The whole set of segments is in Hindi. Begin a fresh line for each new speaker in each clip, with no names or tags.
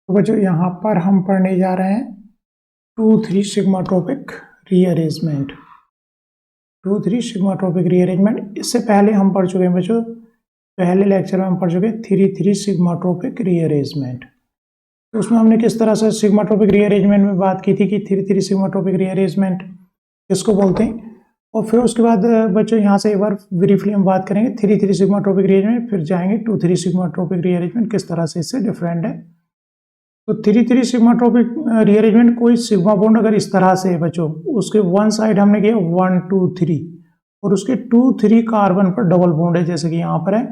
तो बच्चों यहाँ पर हम पढ़ने जा रहे हैं 2-3 सिग्माट्रोपिक रीअरेंजमेंट। 2-3 सिग्माट्रोपिक रीअरेंजमेंट इससे पहले हम पढ़ चुके हैं बच्चों, पहले लेक्चर में हम पढ़ चुके हैं 3-3 सिग्माट्रोपिक रीअरेंजमेंट। तो उसमें हमने किस तरह से सिग्माट्रोपिक रीअरेंजमेंट में बात की थी कि 3-3 सिग्माट्रोपिक रीअरेंजमेंट किसको बोलते हैं, और फिर उसके बाद बच्चों यहाँ से एक बार ब्रीफली हम बात करेंगे 3-3 सिग्माट्रोपिक रीअरेंजमेंट, फिर जाएंगे 2-3 सिग्माट्रोपिक रीअरेंजमेंट किस तरह से इससे डिफरेंट है। तो 3-3 सिग्माट्रोपिक रीअरेंजमेंट, कोई सिग्मा बॉन्ड अगर इस तरह से है बच्चों, उसके वन साइड हमने किया 1 2 3 और उसके 2-3 कार्बन पर डबल बॉन्ड है जैसे कि यहाँ पर है,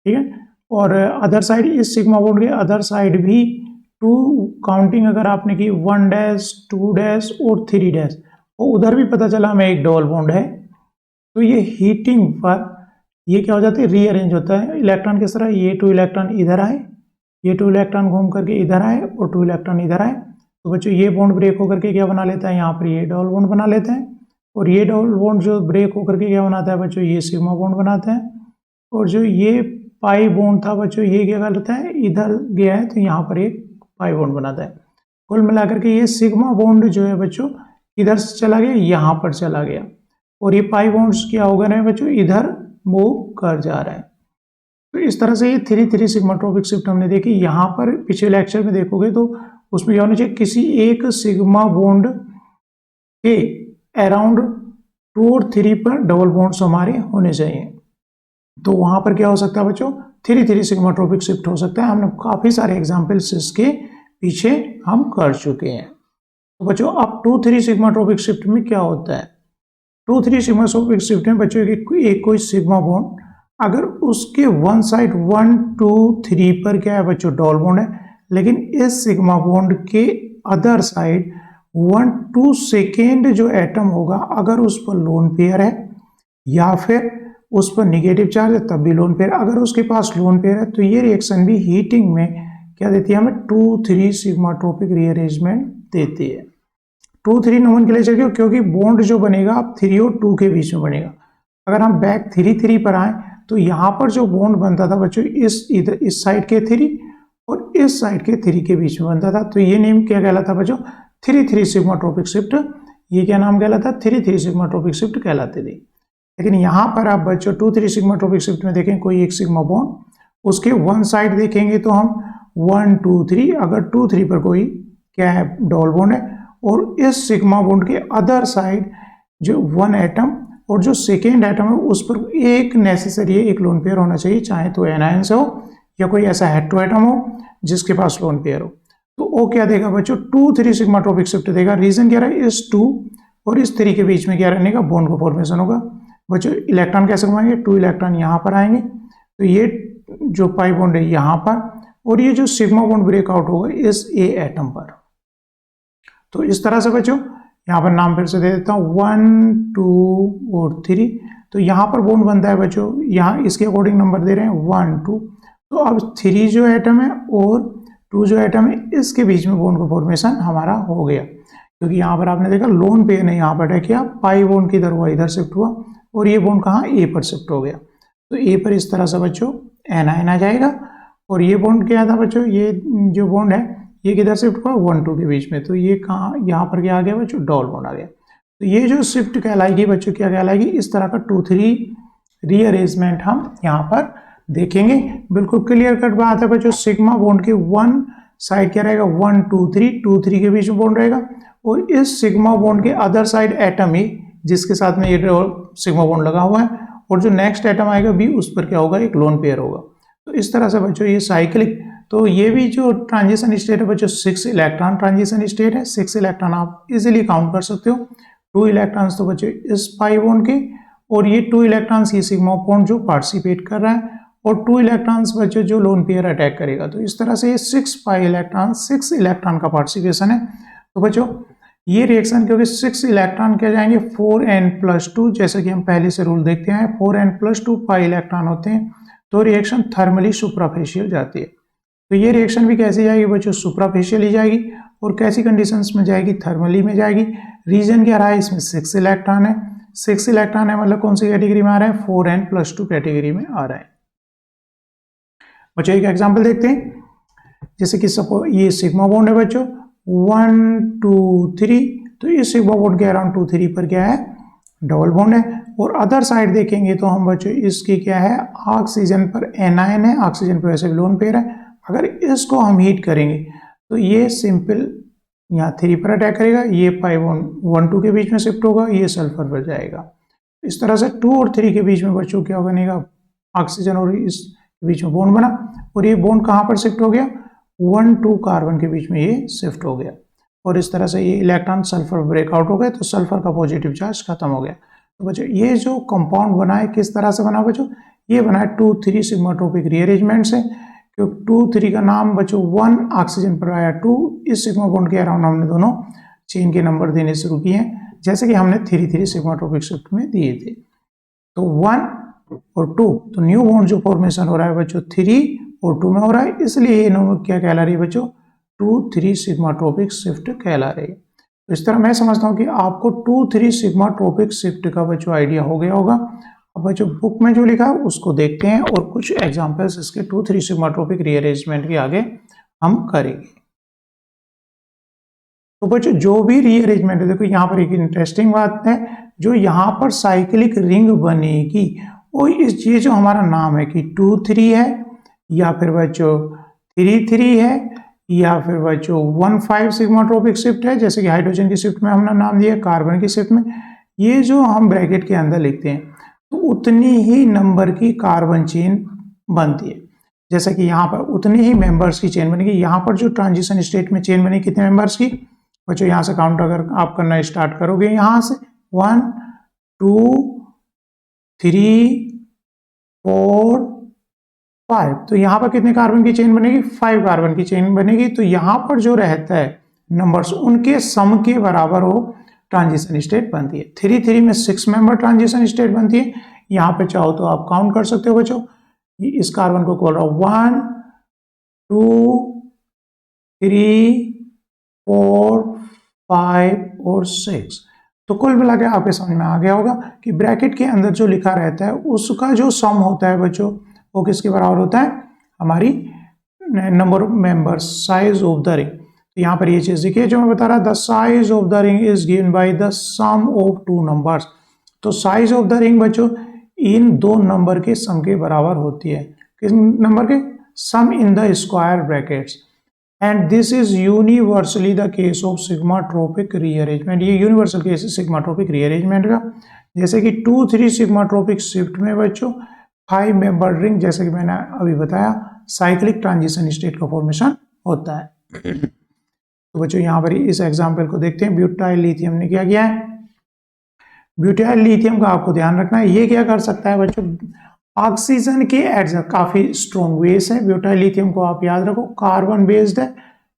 ठीक है। और अदर साइड, इस सिग्मा बॉन्ड के अदर साइड भी 2 काउंटिंग अगर आपने की 1 डैश 2 डैश और 3 डैश, और उधर भी पता चला हमें एक डबल बॉन्ड है, तो ये हीटिंग पर ये क्या हो जाता है, रीअरेंज होता है। इलेक्ट्रॉन किस तरह, ये 2 इलेक्ट्रॉन इधर आए, ये 2 इलेक्ट्रॉन घूम करके इधर आए और 2 इलेक्ट्रॉन इधर आए, तो बच्चों ये बॉन्ड ब्रेक होकर के क्या बना लेता है, यहाँ पर ये डबल बॉन्ड बना लेते हैं, और ये डबल बॉन्ड जो ब्रेक होकर के क्या बनाता है बच्चों, ये सिग्मा बॉन्ड बनाता है। और जो ये पाई बॉन्ड था बच्चों, ये क्या करता है, इधर गया है तो यहाँ पर एक पाई बॉन्ड बनाता है। कुल मिलाकर के ये सिग्मा बॉन्ड जो है बच्चों इधर से चला गया, यहाँ पर चला गया, और ये पाई बॉन्ड्स क्या हो गए बच्चों, इधर मूव कर जा रहा है। तो इस तरह से ये 3-3 सिग्माट्रोपिक शिफ्ट हमने देखी। यहाँ पर पिछले लेक्चर में देखोगे तो उसमें क्या होना चाहिए, किसी एक सिग्मा बॉन्ड के अराउंड 2 और 3 पर डबल बॉन्ड्स हमारे होने चाहिए। तो वहां पर क्या हो सकता है बच्चों, 3-3 सिग्माट्रोपिक शिफ्ट हो सकता है। हमने काफी सारे एग्जाम्पल्स इसके पीछे हम कर चुके हैं। तो बच्चों अब 2-3 सिग्माट्रोपिक शिफ्ट में क्या होता है, 2-3 सिग्माट्रोपिक शिफ्ट में बच्चों एक कोई सिग्मा बॉन्ड अगर उसके वन साइड 1 2 3 पर क्या है बच्चों, डबल बॉन्ड है, लेकिन इस सिग्मा बॉन्ड के अदर साइड 1 2 सेकेंड जो एटम होगा अगर उस पर लोन पेयर है या फिर उस पर निगेटिव चार्ज है तब भी लोन पेयर, अगर उसके पास लोन पेयर है तो ये रिएक्शन भी हीटिंग में क्या देती है हमें, 2-3 सिग्माट्रोपिक रीअरेंजमेंट देती है। 2-3 नोमेनक्लेचर क्यों, क्योंकि बॉन्ड जो बनेगा अब 3 और 2 के बीच में बनेगा। अगर हम बैक 3-3 पर आए तो यहाँ पर जो बॉन्ड बनता था बच्चों, इस साइड के 3 और इस साइड के 3 के बीच में बनता था, तो ये नेम क्या कहलाता बच्चों, 3-3 सिग्माट्रोपिक शिफ्ट। ये क्या नाम कहलाता, 3-3 सिग्माट्रोपिक शिफ्ट कहलाते थे। लेकिन यहाँ पर आप बच्चों 2-3 सिग्माट्रोपिक शिफ्ट में देखें कोई एक सिग्मा बॉन्ड, उसके वन साइड देखेंगे तो हम 1 2 3, अगर 2-3 पर कोई क्या है, डबल बॉन्ड है, और इस सिग्मा बॉन्ड के अदर साइड जो 1 एटम और जो सेकेंड एटम है उस पर एक नेसेसरी है, एक लोन पेयर होना चाहिए, चाहे तो एनायन से हो या कोई ऐसा हेटेरो एटम हो जिसके पास लोन पेयर हो। तो वो क्या देगा बच्चों, 2-3 सिग्माट्रोपिक शिफ्ट देगा। रीजन क्या रहा है, इस 2 और इस 3 के बीच में क्या रहने का, बॉन्ड का फॉर्मेशन होगा। बच्चों इलेक्ट्रॉन कैसे घुमाएंगे, 2 इलेक्ट्रॉन यहाँ पर आएंगे, तो ये जो पाई बॉन्ड है यहाँ पर, और ये जो सिग्मा बॉन्ड ब्रेकआउट होगा इस ए एटम पर। तो इस तरह से बच्चों यहाँ पर नाम फिर से दे देता हूँ 1 2 और 3, तो यहाँ पर बॉन्ड बनता है बच्चों, यहाँ इसके अकॉर्डिंग नंबर दे रहे हैं 1 2, तो अब 3 जो एटम है और 2 जो एटम है इसके बीच में बॉन्ड का फॉर्मेशन हमारा हो गया, क्योंकि यहाँ पर आपने देखा लोन पेयर ने यहाँ पर अटैक किया, पाई बॉन्ड किधर हुआ, इधर शिफ्ट हुआ, और ये बॉन्ड कहाँ, ए पर शिफ्ट हो गया। तो ए पर इस तरह से बच्चों एनायन आ जाएगा, और ये बॉन्ड क्या था बच्चों, ये जो बॉन्ड है ये किधर शिफ्ट हुआ, 1 2 के बीच में, तो ये कहाँ, यहाँ पर क्या आ गया बच्चों, डबल बॉन्ड आ गया। तो ये जो शिफ्ट कहलाएगी बच्चों, क्या कहलाएगी, इस तरह का 2-3 रीअरेंजमेंट हम यहाँ पर देखेंगे। बिल्कुल क्लियर कट बात है बच्चों, सिग्मा बॉन्ड के वन साइड क्या रहेगा, 1 2 3, 2-3 के बीच में बॉन्ड रहेगा, और इस सिग्मा बॉन्ड के अदर साइड एटम ही जिसके साथ में ये सिग्मा बॉन्ड लगा हुआ है, और जो नेक्स्ट एटम आएगा भी उस पर क्या होगा, एक लोन पेयर होगा। तो इस तरह से बच्चों ये साइक्लिक, तो ये भी जो ट्रांजिशन स्टेट है बच्चों 6 इलेक्ट्रॉन ट्रांजिशन स्टेट है। 6 इलेक्ट्रॉन आप इजीली काउंट कर सकते हो। 2 इलेक्ट्रॉन्स तो बच्चों इस पाई बॉन्ड के, और ये 2 इलेक्ट्रॉन्स ये सिग्मा बॉन्ड जो पार्टिसिपेट कर रहा है, और 2 इलेक्ट्रॉन्स बच्चों जो लोन पेयर अटैक करेगा। तो इस तरह से ये 6 पाई इलेक्ट्रॉन, 6 इलेक्ट्रॉन का पार्टिसिपेशन है। तो बच्चों ये रिएक्शन क्योंकि 6 इलेक्ट्रॉन क्या जाएंगे 4n+2, जैसे कि हम पहले से रूल देखते हैं 4n+2 पाई इलेक्ट्रॉन होते हैं, तो रिएक्शन थर्मली सुप्राफेशियल जाती है। तो ये रिएक्शन भी कैसे जाएगी बच्चों, सुप्राफेशियल ही जाएगी, और कैसी कंडीशंस में जाएगी, थर्मली में जाएगी। रीजन क्या रहा है, इसमें 6 इलेक्ट्रॉन है, 6 इलेक्ट्रॉन है मतलब कौन सी कैटेगरी में आ रहा है, 4n+2 कैटेगरी में आ रहा है। बच्चों एक एग्जांपल देखते हैं, जैसे कि सपोज ये सिग्मा बॉन्ड है बच्चों 1 2 3, तो इस सिग्मा बॉन्ड के अराउंड 2 3 पर क्या है, डबल बॉन्ड है। और अदर साइड देखेंगे तो हम बच्चों इसकी क्या है, ऑक्सीजन पर एनायन है, ऑक्सीजन पर वैसे भी लोन पेयर है। अगर इसको हम हीट करेंगे तो ये सिंपल यहाँ 3 पर अटैक करेगा, ये पाई बॉन्ड 1 2 के बीच में शिफ्ट होगा, ये सल्फर पर जाएगा। इस तरह से 2 और 3 के बीच में बच्चों क्या बनेगा, ऑक्सीजन और इस बीच में बॉन्ड बना, और ये बॉन्ड कहाँ पर शिफ्ट हो गया, 1 2 कार्बन के बीच में ये शिफ्ट हो गया, और इस तरह से ये इलेक्ट्रॉन सल्फर ब्रेकआउट हो गए, तो सल्फर का पॉजिटिव चार्ज खत्म हो गया। तो बच्चों ये जो कंपाउंड बना है किस तरह से बना बच्चों, ये बना है 2 3 सिग्माट्रोपिक रीअरेंजमेंट से। क्योंकि 2 3 का नाम बच्चों 1 ऑक्सीजन पर आया, 2 इस सिग्मा बॉन्ड के अराउंड हमने दोनों चेन के नंबर देने शुरू किए हैं, जैसे कि हमने 3 3 सिग्माट्रोपिक शिफ्ट में दिए थे। तो 1 और 2, तो न्यू बॉन्ड जो फॉर्मेशन हो रहा है बच्चों 3 और 2 में हो रहा है, इसलिए ये क्या कहला रही है बच्चों, 2 3 सिग्माट्रोपिक शिफ्ट कहला रही है। तो इस तरह मैं समझता हूँ कि आपको 2 3 सिग्माट्रोपिक शिफ्ट का बच्चों आइडिया हो गया होगा। अब बच्चों बुक में जो लिखा है उसको देखते हैं और कुछ एग्जांपल्स इसके 2 3 सिग्माट्रोपिक रीअरेंजमेंट के आगे हम करेंगे। तो बच्चों जो भी रीअरेंजमेंट है, देखो यहाँ पर एक इंटरेस्टिंग बात है, जो यहाँ पर साइक्लिक रिंग बनेगी वो इस ये जो हमारा नाम है कि 2 3 है, या फिर बच्चों 3 3 है, या फिर बच्चों 1 5 सिग्माट्रोपिक शिफ्ट है, जैसे कि हाइड्रोजन की शिफ्ट में हमने नाम दिया, कार्बन की शिफ्ट में, ये जो हम ब्रैकेट के अंदर लिखते हैं तो उतनी ही नंबर की कार्बन चेन बनती है। जैसे कि यहाँ पर उतनी ही मेंबर्स की चेन बनेगी। यहाँ पर जो ट्रांजिशन स्टेट में चेन बनेगी कितने मेंबर्स की बच्चों, यहाँ से काउंट अगर आप करना स्टार्ट करोगे, यहाँ से 1 2 3 4 5, तो यहाँ पर कितने कार्बन की चेन बनेगी, 5 कार्बन की चेन बनेगी। तो यहाँ पर जो रहता है नंबर्स उनके सम के बराबर वो ट्रांजिशन स्टेट बनती है। 3 3 में 6 मेंबर ट्रांजिशन स्टेट बनती है। यहाँ पे चाहो तो आप काउंट कर सकते हो बच्चों, इस कार्बन को बोल रहा हूँ 1 2 3 4 5 और 6। तो कुल मिला के आपके समझ में आ गया होगा कि ब्रैकेट के अंदर जो लिखा रहता है उसका जो सम होता है बच्चों वो किसके बराबर होता है, हमारी number of members, size of the ring. तो यहाँ पर ये चीज देखिए जो मैं बता रहा, the size of the ring is given by the sum of 2 numbers. तो साइज ऑफ द रिंग बच्चों इन 2 नंबर के सम के बराबर होती है। किस नंबर के, sum in the square brackets, and this is universally the case of sigmatropic rearrangement. ये यूनिवर्सल केस है सिग्माट्रोपिक रीअरेंजमेंट का। जैसे कि 2 3 सिग्माट्रोपिक शिफ्ट में बच्चों 5 मेंबर रिंग, जैसे कि मैंने अभी बताया, साइक्लिक ट्रांजिशन स्टेट का फॉर्मेशन होता है। तो बच्चों यहाँ पर इस एग्जांपल को देखते हैं। ब्यूटाइल लिथियम ने क्या किया है, ब्यूटाइल लिथियम का आपको ध्यान रखना है, ये क्या कर सकता है बच्चों, ऑक्सीजन के एडजस्ट, काफी स्ट्रॉन्ग बेस है ब्यूटाइल लिथियम को, आप याद रखो कार्बन बेस्ड है,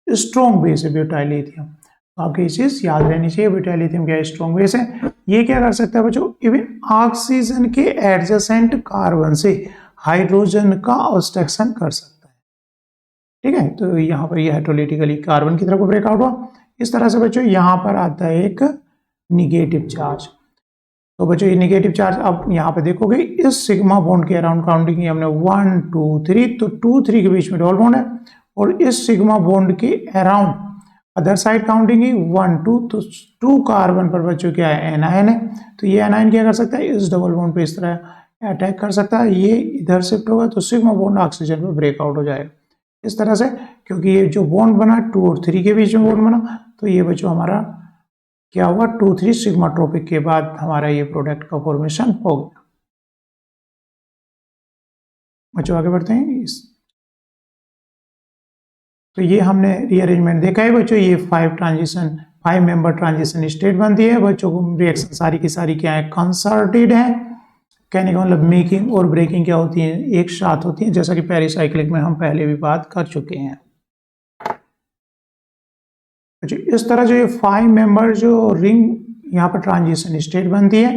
स्ट्रॉन्ग बेस है ब्यूटाइल लिथियम। तो आपकी चीज याद रहनी चाहिए, ब्यूटाइल लिथियम क्या स्ट्रॉन्ग बेस है। ये क्या कर सकता है बच्चों, इवन ऑक्सीजन के एडजेसेंट कार्बन से हाइड्रोजन का ऑब्स्ट्रक्शन कर सकता है। ठीक है, तो यहाँ पर ये हाइड्रोलिटिकली कार्बन की तरफ ब्रेकआउट हुआ। इस तरह से बच्चों यहाँ पर आता है एक निगेटिव चार्ज। तो बच्चों ये निगेटिव चार्ज आप यहाँ पे देखोगे, इस सिग्मा बॉन्ड के अराउंड काउंटिंग की हमने 1 2 3, तो 2 3 के बीच में डबल बॉन्ड है, और इस सिग्मा बॉन्ड के अराउंड अदर साइड काउंटिंग की 1 2, तो 2 कार्बन पर बच्चों क्या है, एनायन है। तो ये एनायन क्या कर सकता है, इस डबल बॉन्ड पे इस तरह अटैक कर सकता है, ये इधर शिफ्ट होगा तो सिग्मा बॉन्ड ऑक्सीजन पे ब्रेकआउट हो जाएगा इस तरह से। क्योंकि ये जो बॉन्ड बना 2 और 3 के बीच में बॉन्ड बना, तो ये बच्चों हमारा क्या हुआ, 2 3 सिग्माट्रोपिक के बाद हमारा ये प्रोडक्ट का फॉर्मेशन हो गया। बच्चों आगे बढ़ते हैं। तो ये हमने रीअरेंजमेंट देखा है बच्चों, ये 5 मेंबर ट्रांजिशन स्टेट बनती है बच्चों को। रिएक्शन सारी की सारी क्या है, कंसर्टेड है। कहने का मतलब मेकिंग और ब्रेकिंग क्या होती है, एक साथ होती है, जैसा कि पेरिसाइक्लिक में हम पहले भी बात कर चुके हैं। इस तरह जो ये 5 मेंबर जो रिंग यहाँ पर ट्रांजिशन स्टेट बनती है,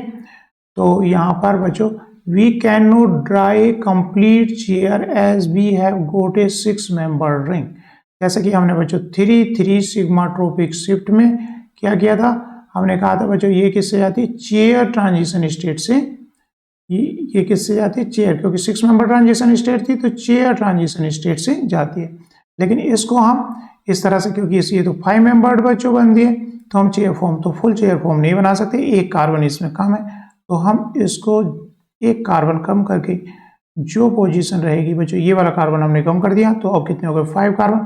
तो यहाँ पर बच्चों we can not dry complete chair as we have got a 6 member ring. जैसे कि हमने बच्चों 3 3 सिग्माट्रोपिक शिफ्ट में क्या किया था, हमने कहा था बच्चों ये किससे जाती है, चेयर ट्रांजिशन स्टेट से। ये किससे जाती है, चेयर, क्योंकि 6 मेंबर ट्रांजिशन स्टेट थी तो चेयर ट्रांजिशन स्टेट से जाती है। लेकिन इसको हम इस तरह से, क्योंकि ये तो 5 मेंबर्ड बच्चों बन दिए, तो हम चेयर फॉर्म तो फुल चेयर फॉर्म नहीं बना सकते, एक कार्बन इसमें कम है, तो हम इसको एक कार्बन कम करके जो पोजीशन रहेगी बच्चों, ये वाला कार्बन हमने कम कर दिया, तो अब कितने हो गए 5 कार्बन।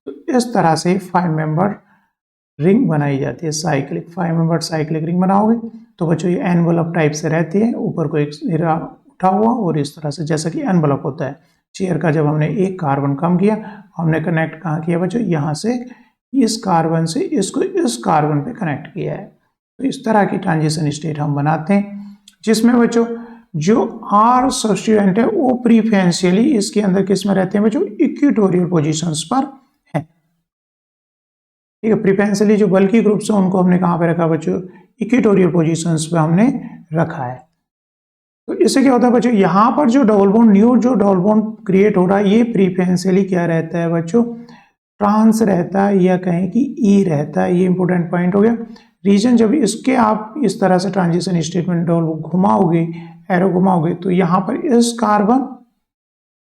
तो इस तरह से 5 मेंबर रिंग बनाई जाती है साइक्लिक। 5 मेंबर साइक्लिक रिंग बनाओगे तो बच्चों ये एनवलप टाइप से रहती है, ऊपर को एक सिरा उठा हुआ और इस तरह से, जैसा कि एनवलप होता है चेयर का। जब हमने एक कार्बन कम किया, हमने कनेक्ट कहाँ किया बच्चों, यहाँ से इस कार्बन से इसको इस कार्बन पे कनेक्ट किया है। तो इस तरह की ट्रांजिशन स्टेट हम बनाते हैं, जिसमें बच्चों जो आर सब्स्टिट्यूएंट है वो प्रीफरेंशियली इसके अंदर किस में रहते हैं बच्चों, इक्वेटोरियल पोजीशंस पर है। ठीक है, प्रीफरेंशियली जो बल्की ग्रुप्स है उनको हमने कहाँ पे रखा बच्चों, इक्वेटोरियल पोजीशंस पे हमने रखा है। तो इससे क्या होता है बच्चों, यहाँ पर जो डबल बॉन्ड, न्यू जो डबल बॉन्ड क्रिएट हो रहा है, ये प्रीफरेंशियली क्या रहता है बच्चों, ट्रांस रहता है या कहें कि ई रहता है। ये इंपॉर्टेंट पॉइंट हो गया। रीजन जब इसके आप इस तरह से ट्रांजिशन स्टेटमेंट डबल घुमाओगे, एरो घुमाओगे, तो यहाँ पर इस कार्बन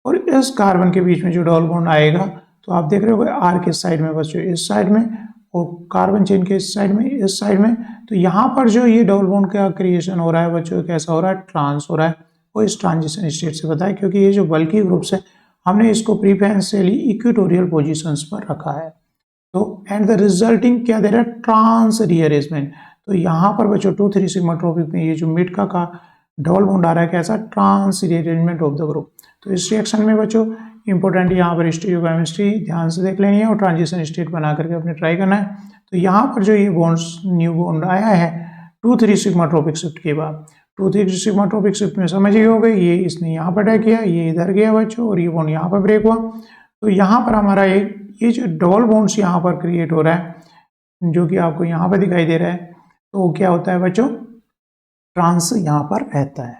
और इस कार्बन के बीच में जो डबल बॉन्ड आएगा, तो आप देख रहे हो आर के साइड में बच्चों इस साइड में, और कार्बन चेन के इस साइड में, इस साइड में, तो यहाँ पर जो ये डबल बॉन्ड का क्रिएशन हो रहा है बच्चों, कैसा हो रहा है, ट्रांस हो रहा है। वो इस ट्रांजिशन स्टेट से बताए, क्योंकि ये जो बल्की ग्रुप्स है हमने इसको प्रीफरेंशियली इक्वेटोरियल पोजीशंस पर रखा है। तो एंड द रिजल्टिंग क्या दे रहा है, ट्रांस रीअरेंजमेंट। तो यहाँ पर बच्चों 2,3 सिग्माट्रोपिक में ये जो मिड का डबल बॉन्ड आ रहा है, कैसा, trans rearrangement of the group. तो इस रिएक्शन में बच्चों इंपॉर्टेंट यहाँ पर स्टीरियोकेमिस्ट्री ध्यान से देख लेनी है और ट्रांजिशन स्टेट बना करके अपने ट्राई करना है। तो यहाँ पर जो ये बॉन्ड्स न्यू बॉन्ड आया है 2,3 सिग्माट्रोपिक शिफ्ट के बाद, 2,3 सिग्माट्रोपिक शिफ्ट में समझ गए हो गए, ये इसने यहाँ पर अटैक किया, ये इधर गया बच्चों, और ये बॉन्ड यहाँ पर ब्रेक हुआ। तो यहाँ पर हमारा एक ये जो डबल बॉन्ड्स यहाँ पर क्रिएट हो रहा है, जो कि आपको यहाँ पर दिखाई दे रहा है, तो क्या होता है बच्चों, ट्रांस यहाँ पर रहता है।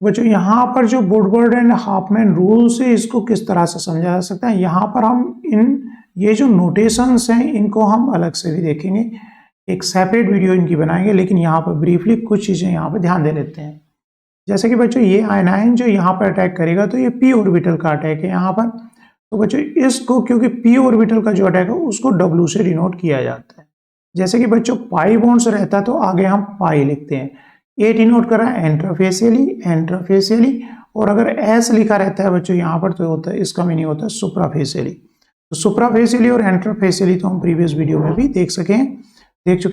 बच्चों यहाँ पर जो वुडवर्ड एंड हाफमैन रूल से इसको किस तरह से समझा जा सकता है, यहाँ पर हम ये जो नोटेशंस हैं इनको हम अलग से भी देखेंगे, एक सेपरेट वीडियो इनकी बनाएंगे, लेकिन यहाँ पर ब्रीफली कुछ चीजें यहाँ पर ध्यान दे लेते हैं। जैसे कि बच्चों ये आयनाइन जो यहाँ पर अटैक करेगा, तो ये पी ऑर्बिटल का अटैक है यहाँ पर। तो बच्चों इसको, क्योंकि पी ऑर्बिटल का जो अटैक है उसको डब्ल्यू से डिनोट किया जाता है। जैसे कि बच्चों पाई बॉन्ड्स रहता है तो आगे हम पाई लिखते हैं, ए डिनोट कर रहा है एंट्राफेशियली, और अगर एस लिखा रहता है बच्चों यहाँ पर, तो होता है, इसका मीनिंग होता है सुप्राफेशियली। तो सुप्राफेशियली और एंट्राफेशियली तो हम प्रीवियस वीडियो में भी देख चुके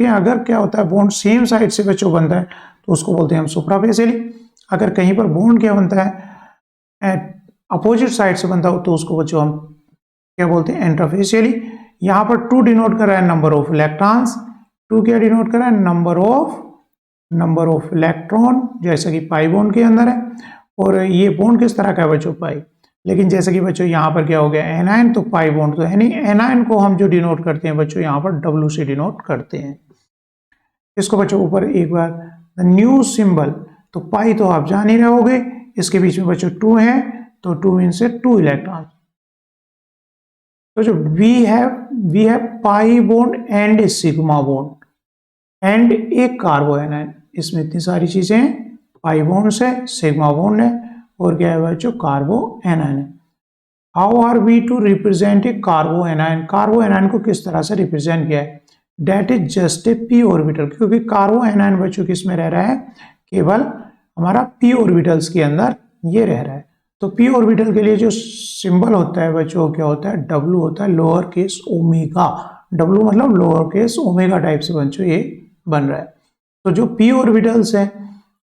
हैं। अगर क्या होता है बॉन्ड सेम साइड से बच्चों बनता है तो उसको बोलते हैं हम सुप्राफेशियली। अगर कहीं पर बॉन्ड क्या बनता है, अपोजिट साइड से बनता हो, तो उसको बच्चों हम क्या बोलते हैं, एंट्राफेशियली। यहाँ पर 2 डिनोट कर रहा है नंबर ऑफ इलेक्ट्रॉन्स, 2 क्या डिनोट कर रहा है, नंबर ऑफ इलेक्ट्रॉन, जैसे कि पाई बॉन्ड के अंदर है। और ये बॉन्ड किस तरह का है बच्चों, पाई। लेकिन जैसे कि बच्चों यहाँ पर क्या हो गया, एनायन, तो पाई बॉन्ड तो है नहीं, एनायन को हम जो डिनोट करते हैं बच्चों यहाँ पर डब्ल्यू से डिनोट करते हैं। इसको बच्चों ऊपर एक बार न्यू सिंबल, तो पाई तो आप जान ही रहोगे, इसके बीच में बच्चों 2 है, तो 2 मीन से 2 इलेक्ट्रॉन। तो जो we have pi bond and sigma bond and एक कार्बो एनायन, इसमें इतनी सारी चीजें हैं, पाई बॉन्ड है, सिग्मा बॉन्ड है, और क्या है बच्चों, कार्बो एनायन है। How are we to represent a carbo anion, carbo anion को किस तरह से रिप्रेजेंट किया है, that is just a p orbital, क्योंकि कार्बो एनायन बच्चों किस में रह रहा है, केवल हमारा पी ऑर्बिटल्स के अंदर ये रह रहा है। तो पी ऑर्बिटल के लिए जो सिंबल होता है बच्चों, क्या होता है, डब्ल्यू होता है, लोअर केस ओमेगा, डब्ल्यू मतलब लोअर केस ओमेगा टाइप से बच्चों ये बन रहा है। तो जो पी ऑर्बिटल्स है,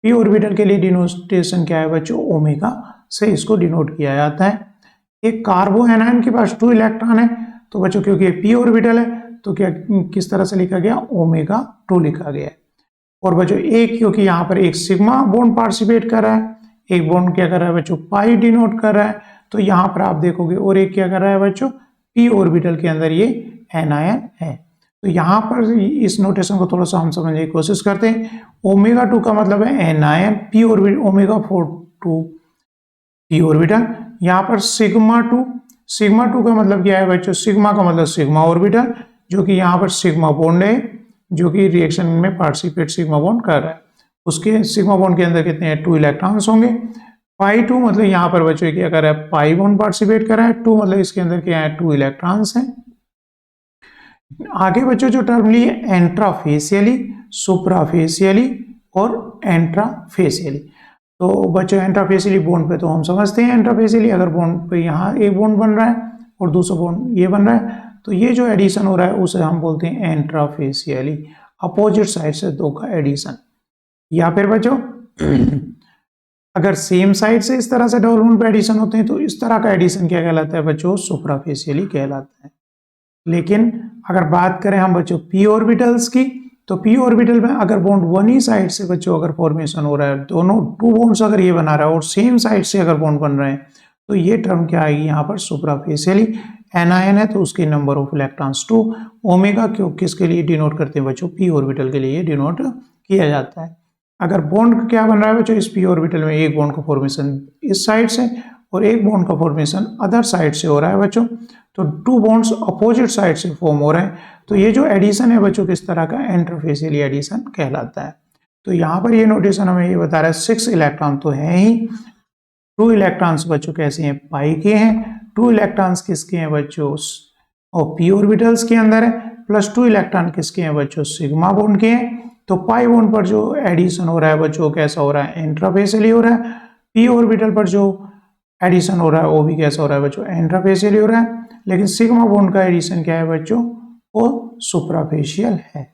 पी ऑर्बिटल के लिए डिनोटेशन क्या है बच्चों, ओमेगा से इसको डिनोट किया जाता है। एक कार्बो एनायन के पास 2 इलेक्ट्रॉन है, तो बच्चों क्योंकि पी ऑर्बिटल है तो क्या किस तरह से लिखा गया, ओमेगा 2 लिखा गया है। और बच्चों एक, क्योंकि यहाँ पर एक सिग्मा बॉन्ड पार्टिसिपेट कर रहा है, एक बॉन्ड क्या कर रहा है बच्चों, पाई डिनोट कर रहा है, तो यहाँ पर आप देखोगे, और एक क्या कर रहा है बच्चों, पी ऑर्बिटल के अंदर ये एनायन है। तो यहाँ पर इस नोटेशन को थोड़ा सा हम समझने की कोशिश करते हैं। ओमेगा 2 का मतलब है anion, P orbital, omega 4 2 P orbital. यहाँ पर सिग्मा 2 का मतलब क्या है बच्चों, सिग्मा का मतलब सिग्मा ऑर्बिटल, जो कि यहाँ पर सिग्मा बॉन्ड है, जो कि रिएक्शन में पार्टिसिपेट सिग्मा बॉन्ड कर रहा है। उसके सिग्मा बॉन्ड के अंदर कितने हैं, 2 इलेक्ट्रॉन्स होंगे। पाई 2 मतलब यहाँ पर बच्चों क्या कर रहा है, पाई बॉन्ड पार्टिसिपेट कर रहा है, 2 मतलब इसके अंदर क्या है, 2 इलेक्ट्रॉन्स हैं। आगे बच्चों जो टर्म ली है एंट्राफेसियली, सुप्राफेसियली और एंट्राफेसियली। तो बच्चों एंट्राफेसियली बॉन्ड पे तो हम समझते हैं, एंट्राफेसियली अगर बॉन्ड पे यहाँ एक बॉन्ड बन रहा है और दूसरा बॉन्ड ये बन रहा है, तो ये जो एडिशन हो रहा है उसे हम बोलते हैं एंट्राफेसियली, अपोजिट साइड से दो का एडिशन। या फिर बच्चों अगर सेम साइड से इस तरह से डबल बॉन्ड पे एडिशन होते हैं तो इस तरह का एडिशन क्या कहलाता है बच्चों, सुप्राफेसियली कहलाता है। लेकिन अगर बात करें हम बच्चों पी ऑर्बिटल्स की, तो पी ऑर्बिटल में अगर बॉन्ड वन ही साइड से बच्चों अगर फॉर्मेशन हो रहा है, दोनों टू बॉन्ड्स अगर ये बना रहा है और सेम साइड से अगर बॉन्ड बन रहे हैं, तो ये टर्म क्या आएगी यहाँ पर, सुप्राफेसियली। एनआईएन है तो उसके नंबर ऑफ इलेक्ट्रॉन्स 2, ओमेगा क्यों किसके लिए डिनोट करते हैं बच्चों, पी ऑर्बिटल के लिए डिनोट किया जाता है। अगर बॉन्ड क्या बन रहा है बच्चों, इस पी ऑर्बिटल में एक बॉन्ड का फॉर्मेशन इस साइड से और एक बॉन्ड का फॉर्मेशन अदर साइड से हो रहा है बच्चों, तो टू बॉन्ड्स अपोजिट साइड से फॉर्म हो रहे हैं, तो ये जो एडिशन है बच्चों किस तरह का, एंट्रोफेसियली एडिशन कहलाता है। तो यहाँ पर ये नोटेशन हमें ये बता रहा है 6 इलेक्ट्रॉन तो है ही, 2 इलेक्ट्रॉन्स बच्चों कैसे हैं, पाई के हैं, 2 इलेक्ट्रॉन्स किसके हैं बच्चों, और पी ऑर्बिटल्स के अंदर है, प्लस 2 इलेक्ट्रॉन किसके हैं बच्चों, सिग्मा बॉन्ड के हैं। तो पाई बॉन्ड पर जो एडिशन हो रहा है बच्चों कैसा हो रहा है, एंट्रोफेसियली हो रहा है। पी ऑर्बिटल पर जो एडिशन हो रहा है वो भी कैसा हो रहा है बच्चों, एंट्रोफेसियली हो रहा है। लेकिन सिग्मा बॉन्ड का एडिशन क्या है बच्चों, वो सुप्राफेशियल है।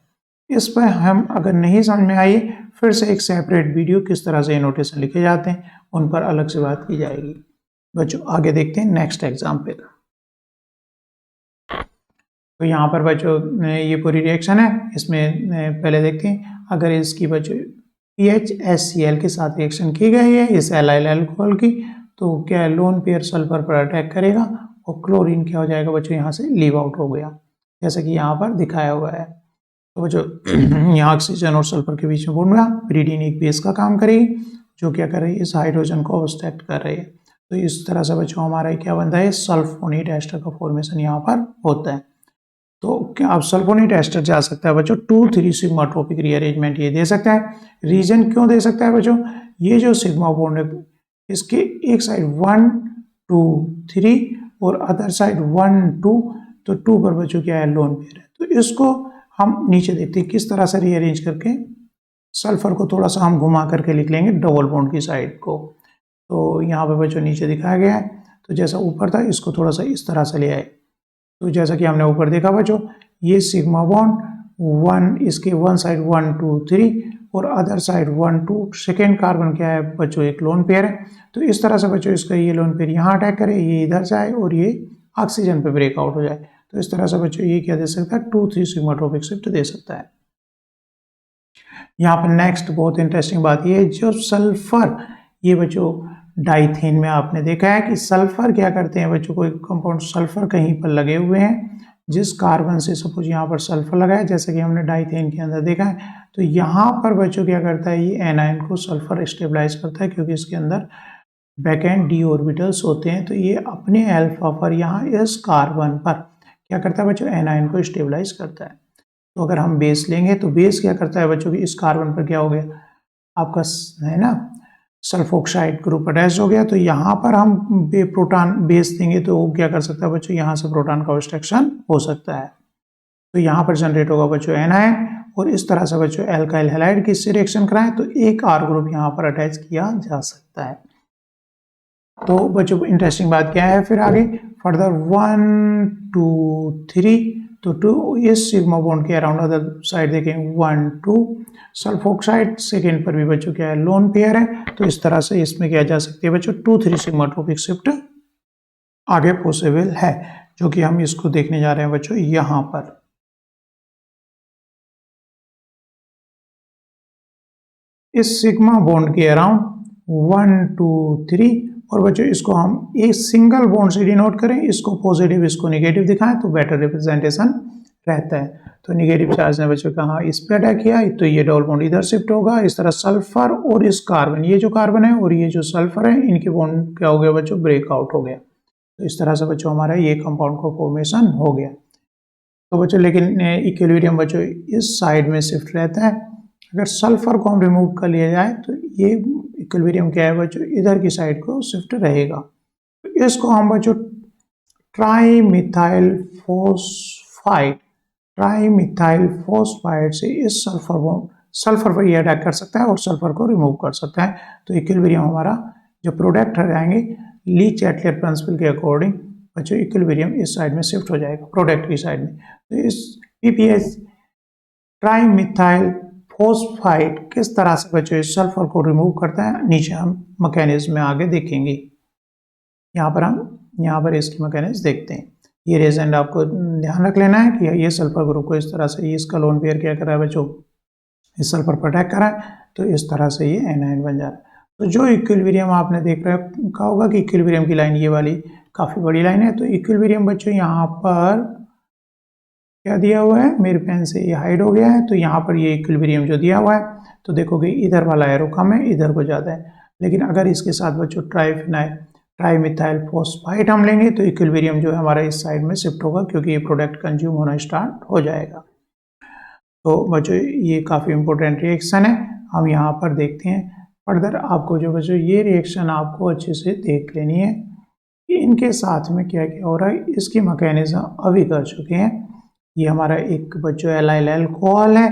इस पर हम अगर नहीं समझ में आई फिर से एक सेपरेट वीडियो किस तरह से नोटेशन लिखे जाते हैं उन पर अलग से बात की जाएगी। बच्चों आगे देखते हैं नेक्स्ट एग्जाम्पल। तो यहाँ पर बच्चों ये पूरी रिएक्शन है, इसमें पहले देखते हैं अगर इसकी बच्चों PHSCl के साथ रिएक्शन की गई है इस एलाइल अल्कोहल की, तो क्या लोन पेयर सल्फर पर अटैक करेगा और क्लोरीन क्या हो जाएगा बच्चों, यहाँ से लीव आउट हो गया जैसे कि यहाँ पर दिखाया हुआ है। तो बच्चों यहाँ ऑक्सीजन और सल्फर के बीच में बॉन्ड बना, पिरीडीन एक बेस का काम करेगी जो क्या कर रही है, इस हाइड्रोजन को ऑब्स्ट्रैक्ट कर रही है। तो इस तरह से बच्चों हमारा क्या बनता है, सल्फोनेट एस्टर का फॉर्मेशन यहाँ पर होता है। तो क्या अब सल्फोनेट एस्टर जा सकता है बच्चों 2,3 सिग्माट्रोपिक रीअरेंजमेंट ये दे सकता है। रीजन क्यों दे सकता है बच्चों, ये जो सिग्मा बॉन्ड है इसके एक साइड 1 2 3 और अदर साइड 1 2, तो 2 पर बच्चों क्या है, लोन पेयर है। तो इसको हम नीचे देखते हैं किस तरह से रीअरेंज करके, सल्फर को थोड़ा सा हम घुमा करके लिख लेंगे डबल बॉन्ड की साइड को। तो यहाँ पे बच्चों नीचे दिखाया गया है, तो जैसा ऊपर था इसको थोड़ा सा इस तरह से ले आए। तो जैसा कि हमने ऊपर देखा बच्चों, ये सिग्मा बॉन्ड 1, इसके वन साइड 1 2 3 और अदर साइड 1 2, सेकेंड कार्बन क्या है बच्चों, एक लोन पेयर है। तो इस तरह से बच्चों इसका ये लोन पेयर यहाँ अटैक करे, ये इधर जाए और ये ऑक्सीजन पे ब्रेकआउट हो जाए। तो इस तरह से बच्चों ये क्या दे सकता है, 2,3 सिग्माट्रोपिक शिफ्ट दे सकता है। यहाँ पर नेक्स्ट बहुत इंटरेस्टिंग बात ये है, जो सल्फर, ये बच्चों डाइथेन में आपने देखा है कि सल्फर क्या करते हैं बच्चों, कोई कंपाउंड सल्फर कहीं पर लगे हुए हैं, जिस कार्बन से सपोज यहाँ पर सल्फर लगा है जैसे कि हमने डाइथेन के अंदर देखा है, तो यहाँ पर बच्चों क्या करता है, ये एनायन को सल्फर स्टेबलाइज करता है क्योंकि इसके अंदर बैक एंड डी ऑर्बिटल्स होते हैं। तो ये अपने अल्फा पर यहाँ इस कार्बन पर क्या करता है बच्चों, एनायन को स्टेबलाइज करता है। तो अगर हम बेस लेंगे तो बेस क्या करता है बच्चों की, इस कार्बन पर क्या हो गया आपका है ना, सल्फोक्साइड ग्रुप अटैच हो गया। तो यहाँ पर हम प्रोटॉन बेस देंगे तो वो क्या कर सकता है बच्चों, यहाँ से प्रोटॉन का ऑब्स्ट्रक्शन हो सकता है। तो यहाँ पर जनरेट होगा बच्चों एनायन, और इस तरह से बच्चों एल्काइल हैलाइड की इससे रिएक्शन कराएं तो एक आर ग्रुप यहाँ पर अटैच किया जा सकता है। तो बच्चों इंटरेस्टिंग बात क्या है फिर आगे फर्दर 1 2 3, तो 2 इस सिग्मा बॉन्ड के अराउंड अदर साइड देखें 1 2, सल्फोक्साइड सेकेंड पर भी बच्चों क्या है, लोन पेयर है। तो इस तरह से इसमें क्या जा सकती है बच्चों, 2,3 सिग्माट्रोपिक शिफ्ट आगे पॉसिबल है, जो कि हम इसको देखने जा रहे हैं बच्चों यहां पर। इस सिग्मा बॉन्ड के अराउंड 1 2 3, और बच्चों इसको हम एक सिंगल बॉन्ड से डिनोट करें, इसको पॉजिटिव इसको नेगेटिव दिखाएं तो बेटर रिप्रेजेंटेशन रहता है। तो नेगेटिव चार्ज ने बच्चों कहा इस पे अटैक किया तो ये डबल बॉन्ड इधर शिफ्ट होगा। इस तरह सल्फर और इस कार्बन, ये जो कार्बन है और ये जो सल्फर है, इनके बॉन्ड क्या हो गया बच्चों, ब्रेकआउट हो गया। तो इस तरह से बच्चों हमारा ये कंपाउंड का फॉर्मेशन हो गया। तो बच्चों लेकिन इक्विलिब्रियम बच्चों इस साइड में शिफ्ट रहता है, अगर सल्फर को हम रिमूव कर लिया जाए तो ये इक्विलिब्रियम क्या है बच्चों, इधर की साइड को शिफ्ट रहेगा। तो इसको हम बच्चों ट्राईमिथाइल फोस्फाइड से इस सल्फर पर ये अटैक कर सकता है और सल्फर को रिमूव कर सकता है। तो इक्विलिब्रियम हमारा जो प्रोडक्ट हो जाएंगे ली चैटलेट प्रिंसिपल के अकॉर्डिंग बच्चों इक्विलिब्रियम इस साइड में शिफ्ट हो जाएगा, प्रोडक्ट की साइड में। तो इस पीपीएच ट्राईमिथाइल फोस्फाइड किस तरह से बच्चों इस सल्फर को रिमूव करता है, नीचे हम मैकेनिज्म में आगे देखेंगे। यहाँ पर इसकी मैकेनिज्म देखते हैं। ये रिएजेंट आपको ध्यान रख लेना है कि ये सल्फर ग्रुप को इस तरह से इसका लोन पेयर क्या कर रहा है बच्चों, इस सल्फर पर अटैक कर रहा है, तो इस तरह से ये एनायन बन जा रहा है। तो जो इक्विलिब्रियम आपने देख रखा होगा कि इक्विलिब्रियम की लाइन ये वाली काफी बड़ी लाइन है। तो इक्विलिब्रियम बच्चों यहाँ पर क्या दिया हुआ है, मेरे पेन से ये हाइड हो गया है। तो यहाँ पर ये इक्विलिब्रियम जो दिया हुआ है तो देखोगे इधर वाला एरो कम है, इधर को ज्यादा है। लेकिन अगर इसके साथ बच्चों ट्राईमिथाइल फोस्फाइड हम लेंगे तो इक्विलिब्रियम जो है हमारा इस साइड में शिफ्ट होगा, क्योंकि ये प्रोडक्ट कंज्यूम होना स्टार्ट हो जाएगा। तो बच्चों ये काफी इंपॉर्टेंट रिएक्शन है, हम यहाँ पर देखते हैं फर्दर। आपको जो बच्चों ये रिएक्शन आपको अच्छे से देख लेनी है कि इनके साथ में क्या क्या हो रहा है, इसकी मैकेनिज्म अभी कर चुके हैं। ये हमारा एक बच्चों एलाइल अल्कोहल है।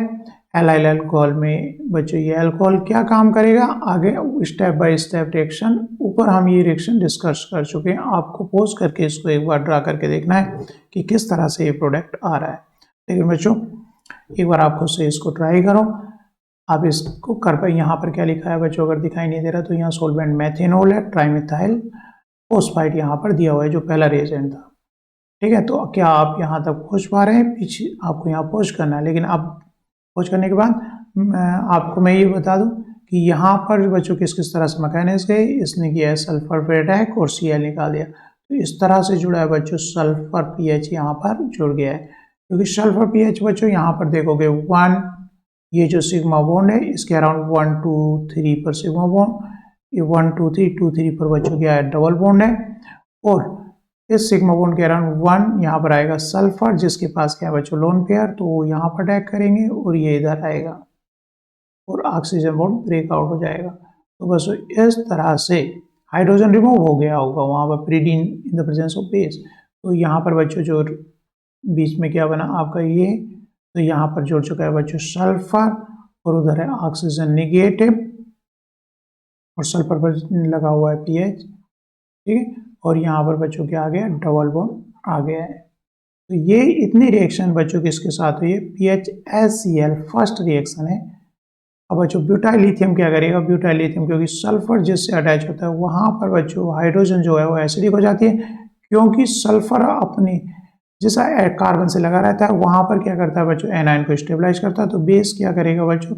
एलाइल अल्कोहल में बच्चों ये अल्कोहल क्या काम करेगा, आगे स्टेप बाय स्टेप रिएक्शन ऊपर हम ये रिएक्शन डिस्कस कर चुके हैं। आपको पोज करके इसको एक बार ड्रा करके देखना है कि किस तरह से ये प्रोडक्ट आ रहा है। लेकिन बच्चों एक बार आप खुद से इसको ट्राई करो, आप इसको कर पाए। यहाँ पर क्या लिखा है बच्चों, अगर दिखाई नहीं दे रहा तो यहाँ सोलवेंट मेथेनॉल है, ट्राईमिथाइल फोस्फाइड यहाँ पर दिया हुआ है जो पहला रिएजेंट था। ठीक है, तो क्या आप यहाँ तक पहुँच पा रहे हैं, पीछे आपको यहाँ पहुँच करना है। लेकिन आप पहुँच करने के बाद आपको मैं ये बता दूं कि यहाँ पर बच्चों किस तरह से मैकेनिज्म गए, इसने किया है सल्फर पे अटैक और Cl निकाल दिया। तो इस तरह से जुड़ा है बच्चों, सल्फर पीएच यहाँ पर जुड़ गया है। क्योंकि सल्फर पीएच बच्चों यहाँ पर देखोगे 1, ये जो सिग्मा बॉन्ड है इसके अराउंड 1 2 3 पर सिग्मा बॉन्ड, ये 1 2 3 2 3 पर बच्चों क्या है डबल बॉन्ड है। और इस सिग्मा बॉन्ड के अराउंड 1 यहाँ पर आएगा सल्फर, जिसके पास क्या है बच्चों लोन पेयर, तो वो यहाँ पर अटैक करेंगे और ये इधर आएगा और ऑक्सीजन बॉन्ड ब्रेक आउट हो जाएगा। तो बस इस तरह से हाइड्रोजन रिमूव हो गया होगा वहाँ पर pyridine in the presence of base. तो यहाँ पर बच्चों जो बीच में क्या बना आपका ये, तो यहाँ पर जुड़ चुका है बच्चों सल्फर और उधर है ऑक्सीजन निगेटिव और सल्फर पर लगा हुआ है पीएच। ठीक है, और यहाँ पर बच्चों क्या आ गया, डबल बॉन्ड आ गया है। तो ये इतनी रिएक्शन बच्चों किसके साथ हुई है, PHSCl फर्स्ट रिएक्शन है। अब बच्चों ब्यूटाइल लिथियम क्या करेगा, ब्यूटाइल लिथियम क्योंकि सल्फर जिससे अटैच होता है वहां पर बच्चों हाइड्रोजन जो है वो एसिडिक हो जाती है, क्योंकि सल्फर अपने जैसा कार्बन से लगा रहता है वहां पर क्या करता है बच्चों, एनायन को स्टेबलाइज करता है। तो बेस क्या करेगा बच्चों,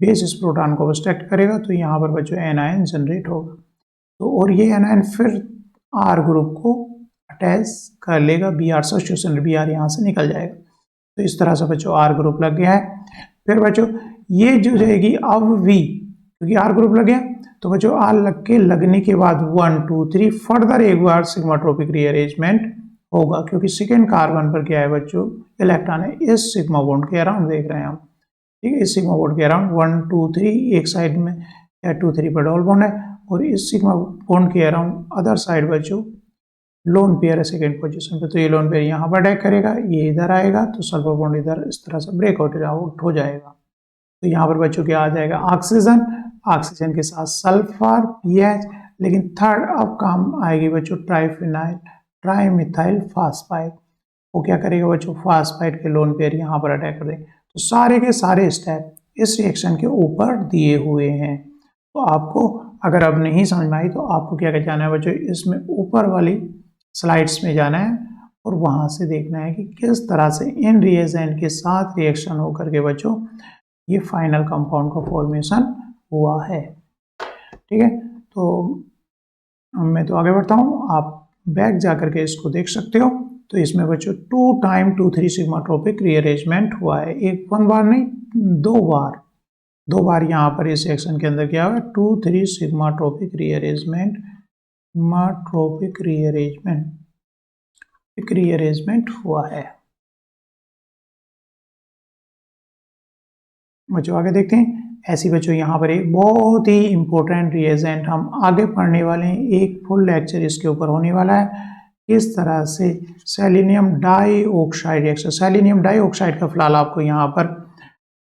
बेस इस प्रोटॉन को ऑब्स्ट्रक्ट करेगा, तो यहाँ पर बच्चों एनायन जनरेट होगा। तो और ये एनायन फिर आर ग्रुप को अटैच कर लेगा, Br सब्स्टिट्यूशन Br यहाँ से निकल जाएगा। तो इस तरह से बच्चों आर ग्रुप लग गया है। फिर बच्चों ये जो जाएगी अब V, क्योंकि आर ग्रुप लग गया तो बच्चों आर लगने के बाद 1 2 3 फर्दर एक बार सिग्माट्रोपिक रीअरेंजमेंट होगा, क्योंकि सेकेंड कार्बन पर क्या है बच्चों, इलेक्ट्रॉन है इस सिग्मा बॉन्ड के अराउंड देख रहे हैं हम। ठीक है, इस सिग्मा बॉन्ड के अराउंड 1 2 3 एक साइड में 2 3 पर डबल बॉन्ड है और इस सिग्मा बॉन्ड के अराउंड अदर साइड बच्चों लोन पेयर है सेकेंड पोजीशन पे। तो ये लोन पेयर यहाँ पर अटैक करेगा, ये इधर आएगा तो सल्फर बॉन्ड इधर इस तरह से ब्रेकआउट हो जाएगा। तो यहाँ पर बच्चों क्या आ जाएगा, ऑक्सीजन, ऑक्सीजन के साथ सल्फर पीएच। लेकिन थर्ड अब काम आएगी बच्चों ट्राईमिथाइल फास्फाइड। वो क्या करेगा बच्चों, फास्फाइड के लोन पेयर यहाँ पर अटैक कर देंगे। तो सारे के सारे स्टेप इस रिएक्शन के ऊपर दिए हुए हैं। तो आपको अगर अब नहीं समझ में आई तो आपको क्या जाना है बच्चों, इसमें ऊपर वाली स्लाइड्स में जाना है और वहां से देखना है कि किस तरह से इन रिएजेंट के साथ रिएक्शन होकर के बच्चों ये फाइनल कंपाउंड का फॉर्मेशन हुआ है। ठीक है, तो मैं तो आगे बढ़ता हूँ, आप बैक जाकर के इसको देख सकते हो। तो इसमें बच्चों 2 टाइम 2 3 सिग्माट्रोपिक रीअरेंजमेंट हुआ है, एक बार नहीं, दो बार यहाँ पर इस सेक्शन के अंदर क्या हुआ, 2 3 सिग्माट्रोपिक रीअरेंजमेंट हुआ है। बच्चों आगे देखते हैं ऐसी बच्चों यहाँ पर एक बहुत ही इंपॉर्टेंट रिएजेंट हम आगे पढ़ने वाले हैं, एक फुल लेक्चर इसके ऊपर होने वाला है, किस तरह से selenium dioxide reaction. Selenium dioxide का फिलहाल आपको यहाँ पर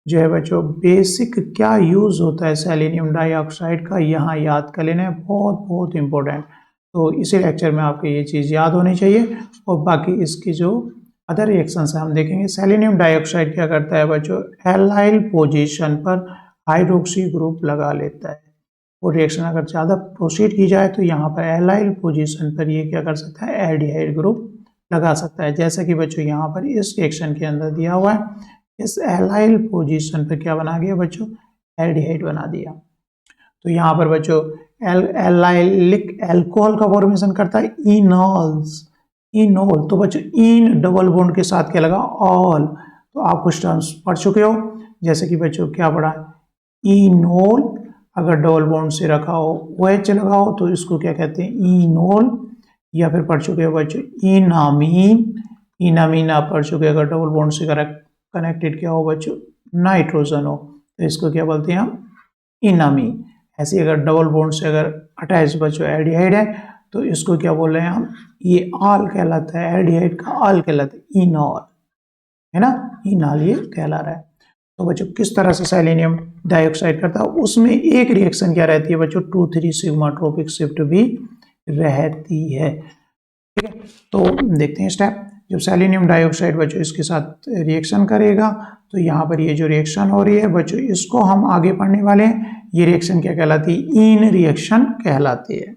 जो है बच्चों बेसिक क्या यूज होता है सेलेनियम डाइऑक्साइड का, यहाँ याद कर लेना है, बहुत बहुत इंपॉर्टेंट। तो इसी लेक्चर में आपको ये चीज़ याद होनी चाहिए, और बाकी इसकी जो अदर रिएक्शन है हम देखेंगे। सेलेनियम डाइऑक्साइड क्या करता है बच्चों, एलाइल पोजीशन पर हाइड्रोक्सी ग्रुप लगा लेता है। वो रिएक्शन अगर ज़्यादा प्रोसीड की जाए तो यहाँ पर एलाइल पोजीशन पर ये क्या कर सकता है, एल्डिहाइड ग्रुप लगा सकता है। जैसा कि बच्चों यहाँ पर इस रिएक्शन के अंदर दिया हुआ है, इस एलाइल पोजीशन पर क्या बना गया बच्चों, एल्डिहाइड बना दिया। तो यहाँ पर बच्चों एलाइलिक एल्कोहल का फॉर्मेशन करता है इनॉल्स, इनोल। तो बच्चों इन डबल बॉन्ड के साथ क्या लगा, ऑल। तो आप कुछ टर्म्स पढ़ चुके हो, जैसे कि बच्चों क्या पढ़ा, इनोल अगर डबल बॉन्ड से रखा हो, OH लगा हो तो इसको क्या कहते हैं, इनोल। या फिर पढ़ चुके हो बच्चों इनामीन, इनामीन आप पढ़ चुके, अगर डबल बॉन्ड से कनेक्टेड क्या हो बच्चों, नाइट्रोजन हो तो इसको क्या बोलते हैं हम, इनामीन। ऐसे अगर डबल बॉन्ड से अगर अटैच बच्चों एल्डिहाइड है तो इसको क्या बोल रहे हैं हम, ये आल कहलाता है, एल्डिहाइड का आल कहलाता है, इनॉल, है ना, इनॉल ये कहला रहा है। तो बच्चों किस तरह से सेलेनियम डाइऑक्साइड करता है, उसमें एक रिएक्शन क्या रहती है बच्चों, 2,3 सिग्माट्रोपिक शिफ्ट भी रहती है। ठीक है, तो देखते हैं स्टेप। जब सेलेनियम डाइऑक्साइड बच्चों इसके साथ रिएक्शन करेगा तो यहाँ पर ये जो रिएक्शन हो रही है बच्चों, इसको हम आगे पढ़ने वाले हैं। ये रिएक्शन क्या कहलाती है, इन रिएक्शन कहलाती है,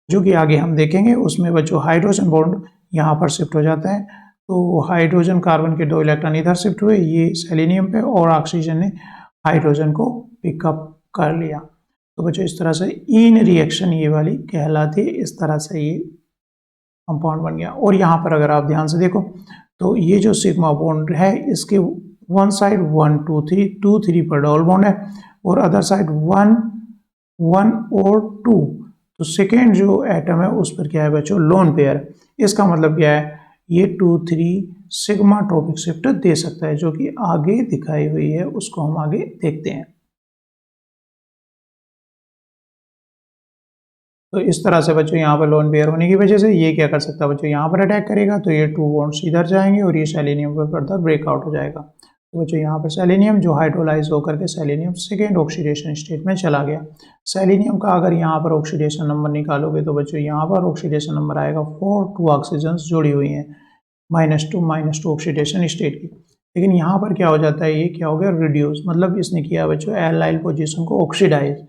जो कि आगे हम देखेंगे। उसमें बच्चों हाइड्रोजन बॉन्ड यहाँ पर शिफ्ट हो जाता है, तो हाइड्रोजन कार्बन के 2 इलेक्ट्रॉन इधर शिफ्ट हुए, ये सेलेनियम पे, और ऑक्सीजन ने हाइड्रोजन को पिकअप कर लिया। तो बच्चों इस तरह से इन रिएक्शन ये वाली कहलाती है, इस तरह से ये कंपाउंड बन गया। और यहाँ पर अगर आप ध्यान से देखो तो ये जो सिग्मा बॉन्ड है इसके वन साइड 1 2 3 2 3 पर डबल बॉन्ड है, और अदर साइड 1 1 और 2। तो सेकेंड जो एटम है उस पर क्या है बच्चों, लोन पेयर। इसका मतलब क्या है, ये 2 3 सिग्मा ट्रोपिक शिफ्ट दे सकता है, जो कि आगे दिखाई हुई है, उसको हम आगे देखते हैं। तो इस तरह से बच्चों यहाँ पर लोन पेयर होने की वजह से ये क्या कर सकता है बच्चों, यहाँ पर अटैक करेगा तो ये 2 बॉन्ड्स इधर जाएंगे और ये सेलेनियम पर फर्दर ब्रेकआउट हो जाएगा। तो बच्चों यहाँ पर सेलेनियम जो हाइड्रोलाइज होकर के सेलेनियम सेकेंड ऑक्सीडेशन स्टेट में चला गया। सेलेनियम का अगर यहाँ पर ऑक्सीडेशन नंबर निकालोगे तो बच्चों यहाँ पर ऑक्सीडेशन नंबर आएगा 4, 2 ऑक्सीजन जुड़ी हुई हैं, -2 ऑक्सीडेशन स्टेट की। लेकिन यहाँ पर क्या हो जाता है, ये क्या हो गया, रिड्यूस, मतलब इसने किया बच्चों एलाइल पोजीशन को ऑक्सीडाइज।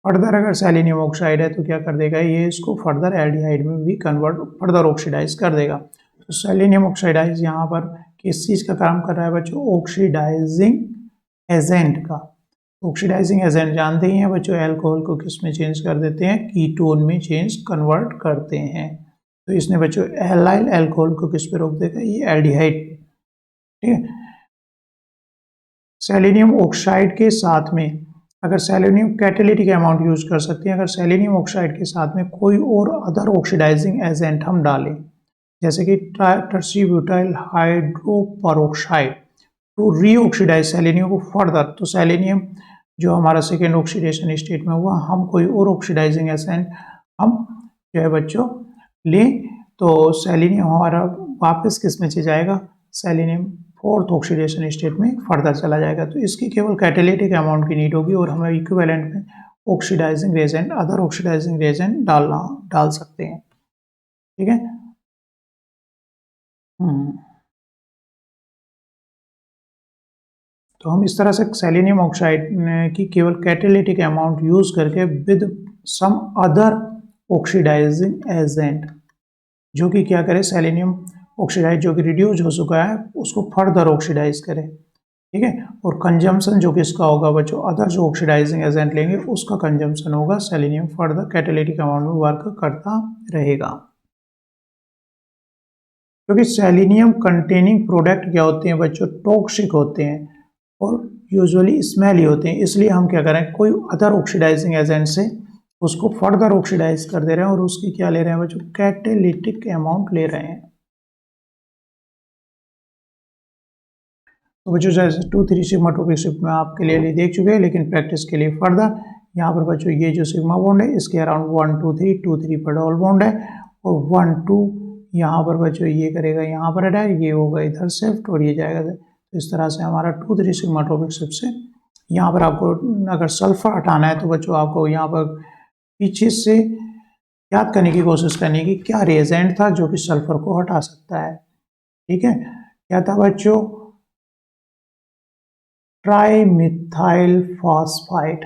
फर्दर अगर सेलेनियम ऑक्साइड है तो क्या कर देगा, ये इसको फर्दर एल्डिहाइड में भी कन्वर्ट फर्दर ऑक्सीडाइज कर देगा। तो सेलेनियम ऑक्साइडाइज यहाँ पर किस चीज़ का काम कर रहा है बच्चों, ऑक्सीडाइजिंग एजेंट का। ऑक्सीडाइजिंग एजेंट जानते ही हैं बच्चों, अल्कोहल को किस में चेंज कर देते हैं, कीटोन में चेंज कन्वर्ट करते हैं। तो इसने बच्चों एलाइल अल्कोहल को किस पे रोक देगा, ये एल्डिहाइड। ठीक है, सेलेनियम ऑक्साइड के साथ में अगर सेलेनियम कैटेलिटिक अमाउंट यूज कर सकते हैं, अगर सेलेनियम ऑक्साइड के साथ में कोई और अदर ऑक्सीडाइजिंग एजेंट हम डालें, जैसे कि टर्सीब्यूटाइल हाइड्रोपरऑक्साइड, टू रीऑक्सीडाइज सेलेनियम को फर्दर, तो सेलेनियम जो हमारा सेकेंड ऑक्सीडेशन स्टेट में हुआ, हम कोई और ऑक्सीडाइजिंग एजेंट हम जो है बच्चों लें तो सेलेनियम हमारा वापस किस में चला जाएगा, सेलेनियम फोर्थ ऑक्सीडेशन स्टेट में फर्दर चला जाएगा। तो इसकी केवल कैटेलिटिक अमाउंट की नीड होगी और हमें इक्विवेलेंट में oxidising Regent, other oxidising Regent डाल सकते हैं। ठीक है, तो हम इस तरह से सेलेनियम ऑक्साइड की केवल कैटेलिटिक अमाउंट यूज करके with some other oxidising agent, जो कि क्या करे, सेलेनियम ऑक्सीडाइज जो कि रिड्यूस हो चुका है उसको फर्दर ऑक्सीडाइज करे। ठीक है, और कंजम्पशन जो किसका होगा बच्चों, अदर जो ऑक्सीडाइजिंग एजेंट लेंगे उसका कंजम्पशन होगा, सेलेनियम फर्दर कैटेलिटिक अमाउंट में वर्क करता रहेगा। क्योंकि सेलेनियम कंटेनिंग प्रोडक्ट क्या होते हैं बच्चों, टॉक्सिक होते हैं और यूजुअली स्मेली होते हैं, इसलिए हम क्या करें, कोई अदर ऑक्सीडाइजिंग एजेंट से उसको फर्दर ऑक्सीडाइज कर दे रहे हैं और उसकी क्या ले रहे हैं बच्चों, कैटेलिटिक अमाउंट ले रहे हैं। तो बच्चों जैसे 2,3 सिग्माट्रोपिक शिफ्ट में आप क्लियरली देख चुके हैं, लेकिन प्रैक्टिस के लिए फर्दर यहाँ पर बच्चों ये जो सिग्मा बॉन्ड है इसके अराउंड 1 2 3 2 3 पर डबल बॉन्ड है और 1 2 यहाँ पर बच्चों ये करेगा यहाँ पर अटैक, ये होगा इधर शिफ्ट और ये जाएगा। तो इस तरह से हमारा 2 3 सिग्माट्रोपिक शिफ्ट से यहाँ पर आपको अगर सल्फर हटाना है तो बच्चों आपको यहाँ पर पीछे से याद करने की कोशिश करनी है कि क्या रिएजेंट था जो कि सल्फर को हटा सकता है। ठीक है, क्या था बच्चों? ट्राईमिथाइल फॉस्फाइड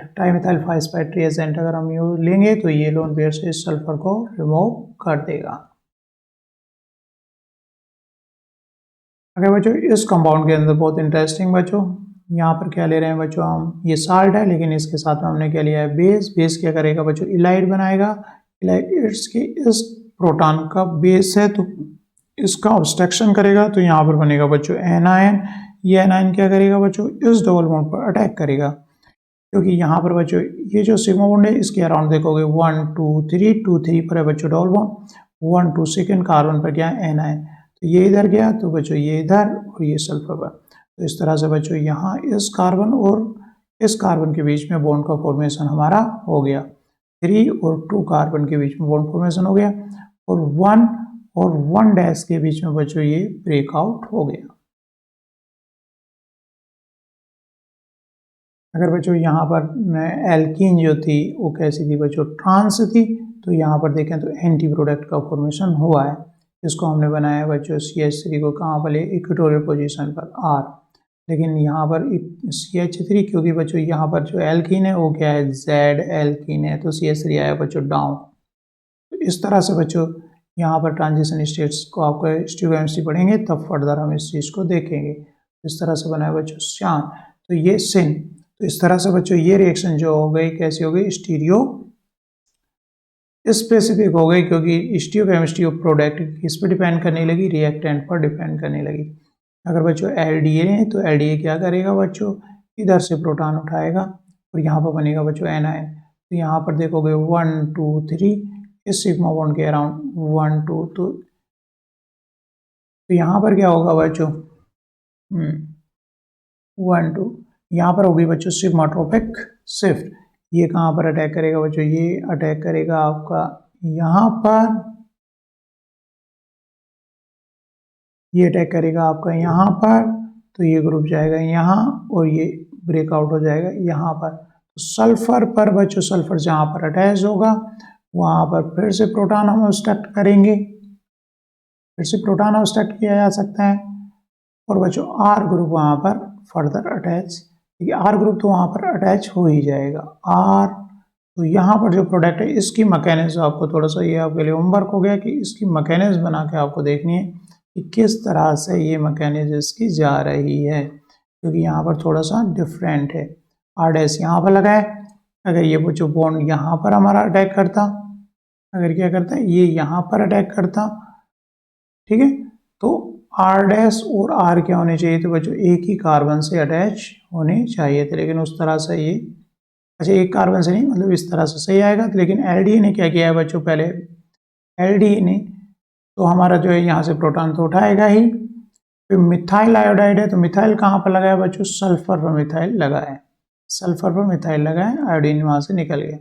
रिएजेंट अगर हम यूज लेंगे तो ये लोन पेयर से इस सल्फर को रिमूव कर देगा। अगर बच्चों इस कंपाउंड के अंदर बहुत इंटरेस्टिंग बच्चों यहाँ पर क्या ले रहे हैं बच्चों हम, ये साल्ट है लेकिन इसके साथ में हमने क्या लिया है बेस। बेस क्या करेगा बच्चों? इलाइड बनाएगा। इलाइड इसकी इस प्रोटॉन का बेस है तो इसका ऑब्स्ट्रक्शन करेगा, तो यहाँ पर बनेगा बच्चों एनायन। ये एनायन क्या करेगा बच्चों? इस डबल बॉन्ड पर अटैक करेगा, क्योंकि यहाँ पर बच्चों ये जो सिग्मा बॉन्ड है इसके अराउंड देखोगे 1 2 3 2 3 पर है बच्चों डबल बॉन्ड, 1 2 सेकेंड कार्बन पर क्या है एनायन, तो ये इधर गया तो बच्चों ये इधर और ये सल्फर पर। तो इस तरह से बच्चों यहाँ इस कार्बन और इस कार्बन के बीच में बॉन्ड का फॉर्मेशन हमारा हो गया। 3 और 2 कार्बन के बीच में बॉन्ड फॉर्मेशन हो गया और 1 और 1 डैश के बीच में बच्चों ये ब्रेकआउट हो गया। अगर बच्चों यहाँ पर एल्कीन जो थी वो कैसी थी बच्चों? ट्रांस थी, तो यहाँ पर देखें तो एंटी प्रोडक्ट का फॉर्मेशन हुआ है। इसको हमने बनाया बच्चों CH3 को कहाँ पर? इक्वेटोरियल पोजीशन पर R, लेकिन यहाँ पर CH3 क्योंकि बच्चों यहाँ पर जो एल्कीन है वो क्या है? Z एल्कीन है, तो CH3 आया बच्चों डाउन। तो इस तरह से बच्चों यहाँ पर ट्रांजिशन स्टेट्स को आपको स्टीरियोकेमिस्ट्री पढ़ेंगे तब फर्दर हम इस चीज़ को देखेंगे। इस तरह से बनाया बच्चों श्यान, तो ये सिन। तो इस तरह से बच्चों ये रिएक्शन जो हो गई कैसी हो गई? स्टीरियो स्पेसिफिक हो गई, क्योंकि स्टीरियोकेमिस्ट्री ऑफ प्रोडक्ट किस पर डिपेंड करने लगी? रिएक्टेंट पर डिपेंड करने लगी। अगर बच्चों LDA है तो LDA क्या करेगा बच्चों? इधर से प्रोटॉन उठाएगा और यहाँ पर बनेगा बच्चों एनायन। तो यहाँ पर देखोगे 1 2 3 इस सिग्मा बॉन्ड के अराउंड 1 2 तो यहाँ पर क्या होगा बच्चों? 1 2 यहाँ पर होगी बच्चों सिग्माट्रोपिक शिफ्ट। ये कहाँ पर अटैक करेगा बच्चों? ये अटैक करेगा आपका यहाँ पर, ये अटैक करेगा आपका यहाँ पर, तो ये ग्रुप जाएगा यहाँ और ये ब्रेकआउट हो जाएगा यहाँ पर। तो सल्फर पर बच्चों, सल्फर जहाँ पर अटैच होगा वहाँ पर फिर से प्रोटॉन हम ऑब्स्ट्रक्ट करेंगे, फिर से प्रोटॉन ऑब्स्ट्रक्ट किया जा सकता है और बच्चों R ग्रुप वहाँ पर फर्दर अटैच, R ग्रुप तो वहाँ पर अटैच हो ही जाएगा R। तो यहाँ पर जो प्रोडक्ट है इसकी मैकेनिज्म आपको थोड़ा सा, ये आपके लिए होमवर्क हो गया कि इसकी मैकेनिज्म बना के आपको देखनी है कि किस तरह से ये मैकेनिज्म इसकी जा रही है, क्योंकि यहाँ पर थोड़ा सा डिफरेंट है। R डैश यहाँ पर लगा है, अगर ये बच्चों बॉन्ड यहाँ पर हमारा अटैक करता, अगर क्या करता है ये यहाँ पर अटैक करता, ठीक है, तो R डैश और R क्या होने चाहिए थे बच्चों? एक ही कार्बन से अटैच होने चाहिए थे, लेकिन उस तरह से ये, अच्छा एक कार्बन से नहीं मतलब इस तरह से सही आएगा। लेकिन LDA ने क्या किया है बच्चों? पहले LDA ने तो हमारा जो है यहाँ से प्रोटॉन तो उठाएगा ही, फिर मिथाइल आयोडाइड है तो मिथाइल कहाँ पर लगा है बच्चों? सल्फर पर मिथाइल लगा है, सल्फर पर मिथाइल लगा है, आयोडीन वहाँ से निकल गया,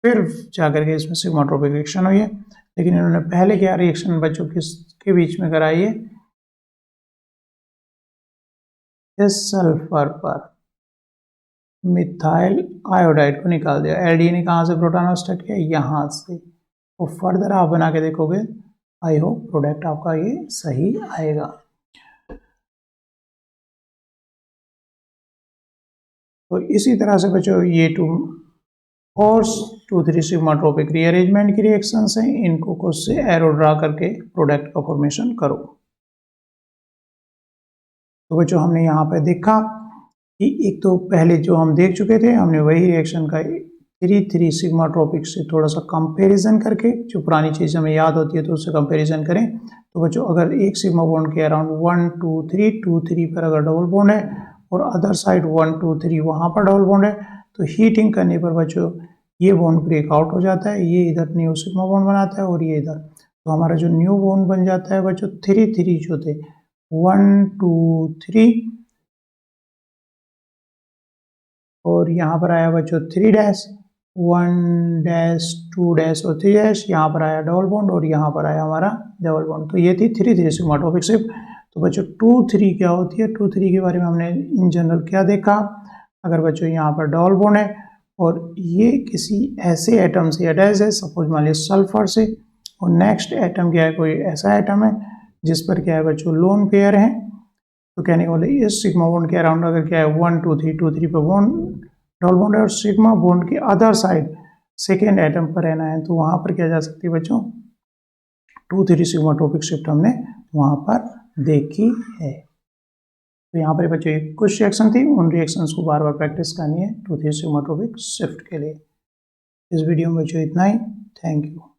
फिर जाकर के इसमें सिग्माट्रोपिक रिएक्शन हुई है। लेकिन इन्होंने पहले क्या रिएक्शन बच्चों किसके बीच में कराई है? इस सल्फर पर मिथाइल आयोडाइड को निकाल दिया। LDA ने कहाँ से प्रोटॉन ऑब्स्ट्रक्ट किया? यहाँ से। तो फर्दर आप बना के देखोगे, आई होप प्रोडक्ट आपका ये सही आएगा। तो इसी तरह से बच्चों ये 2 3 सिग्माट्रोपिक रीअरेंजमेंट की रिएक्शंस हैं, इनको खुद से एरो ड्रा करके प्रोडक्ट का फॉर्मेशन करो। तो बच्चों हमने यहाँ पे देखा कि एक तो पहले जो हम देख चुके थे, हमने वही रिएक्शन का 3 सिग्माट्रोपिक से थोड़ा सा कंपैरिजन करके, जो पुरानी चीज़ हमें याद होती है तो उससे कंपैरिजन करें। तो बच्चों अगर एक सिग्मा बॉन्ड के अराउंड 1 2 3 पर अगर डबल बॉन्ड है और अदर साइड 1 2 3 वहाँ पर डबल बॉन्ड है, तो हीटिंग करने पर बच्चों ये बॉन्ड ब्रेकआउट हो जाता है, ये इधर न्यू सिग्मा बॉन्ड बनाता है और ये इधर, तो हमारा जो न्यू बॉन्ड बन जाता है बच्चों 3 3 जो थे 1 2 3 और यहाँ पर आया बच्चों 3 डैश, 1 डैश 2 डैश और 3 डैश, यहाँ पर आया डबल बॉन्ड और यहाँ पर आया हमारा डबल बॉन्ड। तो ये थी 3 सिग्माटोपिक शिफ्ट। तो बच्चों 2-3 क्या होती है, 2-3 के बारे में हमने इन जनरल क्या देखा। अगर बच्चों यहाँ पर डबल बॉन्ड है और ये किसी ऐसे एटम से अटैच है, सपोज मान लीजिए सल्फर से, और नेक्स्ट एटम क्या है, कोई ऐसा एटम है जिस पर क्या है बच्चों लोन पेयर है, तो कहने का मतलब इस सिग्मा बॉन्ड के अराउंड अगर क्या है 1 2 3 2 3 पर बॉन्ड डबल बॉन्ड है और सिग्मा बॉन्ड के अदर साइड सेकेंड एटम पर रहना है, तो वहां पर क्या जा सकती है बच्चों 2-3 सिग्माटोपिक शिफ्ट हमने वहां पर देखी है। तो यहाँ पर बच्चों कुछ रिएक्शन थी, उन रिएक्शंस को बार बार प्रैक्टिस करनी है 2-3 सिग्माटोपिक शिफ्ट के लिए। इस वीडियो में बच्चों इतना ही। Thank you.